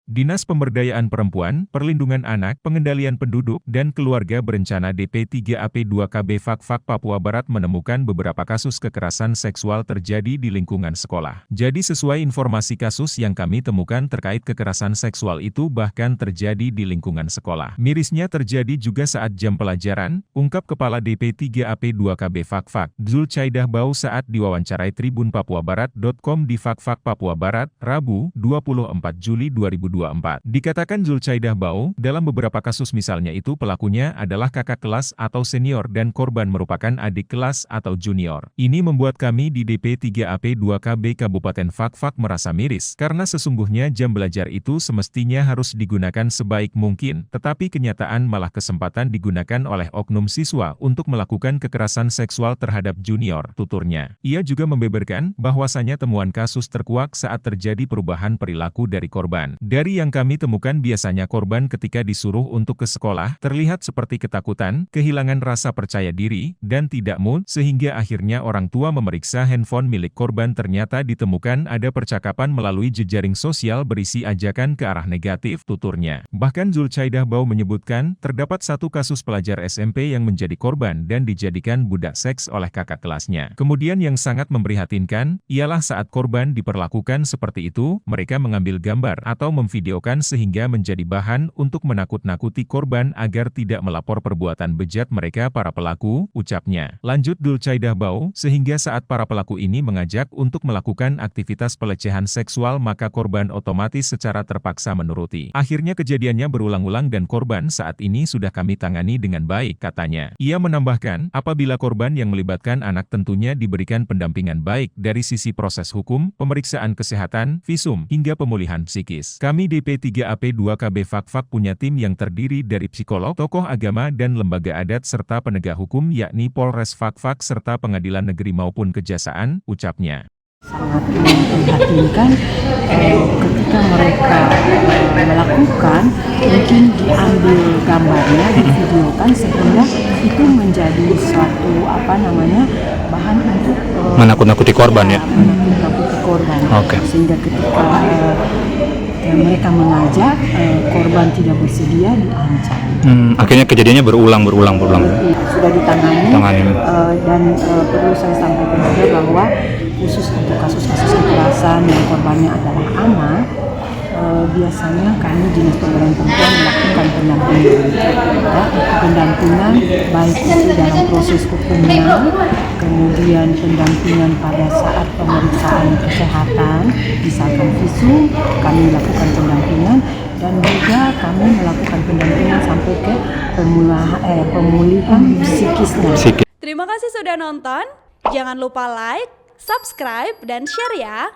Dinas Pemberdayaan Perempuan, Perlindungan Anak, Pengendalian Penduduk, dan Keluarga Berencana DP3AP2KB Fak-Fak Papua Barat menemukan beberapa kasus kekerasan seksual terjadi di lingkungan sekolah. Jadi sesuai informasi kasus yang kami temukan terkait kekerasan seksual itu bahkan terjadi di lingkungan sekolah. Mirisnya terjadi juga saat jam pelajaran, ungkap Kepala DP3AP2KB Fak-Fak, Zulcaidah Bau saat diwawancarai Tribun Papuabarat.com di Fak-Fak Papua Barat, Rabu, 24 Juli 2024. Dikatakan Zulcaidah Bau, dalam beberapa kasus misalnya itu pelakunya adalah kakak kelas atau senior dan korban merupakan adik kelas atau junior. Ini membuat kami di DP3AP2KB Kabupaten Fak-Fak merasa miris, karena sesungguhnya jam belajar itu semestinya harus digunakan sebaik mungkin, tetapi kenyataan malah kesempatan digunakan oleh oknum siswa untuk melakukan kekerasan seksual terhadap junior, tuturnya. Ia juga membeberkan bahwasanya temuan kasus terkuak saat terjadi perubahan perilaku dari korban. Dari yang kami temukan biasanya korban ketika disuruh untuk ke sekolah, terlihat seperti ketakutan, kehilangan rasa percaya diri, dan tidak mood, sehingga akhirnya orang tua memeriksa handphone milik korban ternyata ditemukan ada percakapan melalui jejaring sosial berisi ajakan ke arah negatif, tuturnya. Bahkan Zulcaidah Bau menyebutkan, terdapat satu kasus pelajar SMP yang menjadi korban dan dijadikan budak seks oleh kakak kelasnya. Kemudian yang sangat memprihatinkan, ialah saat korban diperlakukan seperti itu, mereka mengambil gambar atau memvideokan sehingga menjadi bahan untuk menakut-nakuti korban agar tidak melapor perbuatan bejat mereka para pelaku, ucapnya. Lanjut Zulcaidah Bau, sehingga saat para pelaku ini mengajak untuk melakukan aktivitas pelecehan seksual maka korban otomatis secara terpaksa menuruti. Akhirnya kejadiannya berulang-ulang dan korban saat ini sudah kami tangani dengan baik, katanya. Ia menambahkan, apabila korban yang melibatkan anak tentunya diberikan pendampingan baik dari sisi proses hukum, pemeriksaan kesehatan, visum, hingga pemulihan psikis. Kami DP3AP2KB Fak-Fak punya tim yang terdiri dari psikolog, tokoh agama dan lembaga adat serta penegak hukum yakni Polres Fak-Fak serta Pengadilan Negeri maupun Kejaksaan, ucapnya. Sangat memprihatinkan ketika mereka melakukan, mungkin diambil gambarnya, divideokan sehingga itu menjadi suatu bahan untuk menakut-nakuti korban ya. Menakut-nakuti korban. Okay. Sehingga ketika mereka mengajak, korban tidak bersedia, diancam. Akhirnya kejadiannya berulang. Sudah ditangani. Dan perlu saya sampaikan juga bahwa khusus untuk kasus-kasus kekerasan yang korbannya adalah anak, biasanya kami Dinas Pemberdayaan Perempuan melakukan pendampingan baik itu dalam proses hukumnya, kemudian pendampingan pada saat pemeriksaan kesehatan, misalkan visum, kami lakukan pendampingan, dan juga kami melakukan pendampingan sampai ke pemulihan psikisnya. Terima kasih sudah nonton, jangan lupa like, subscribe, dan share ya!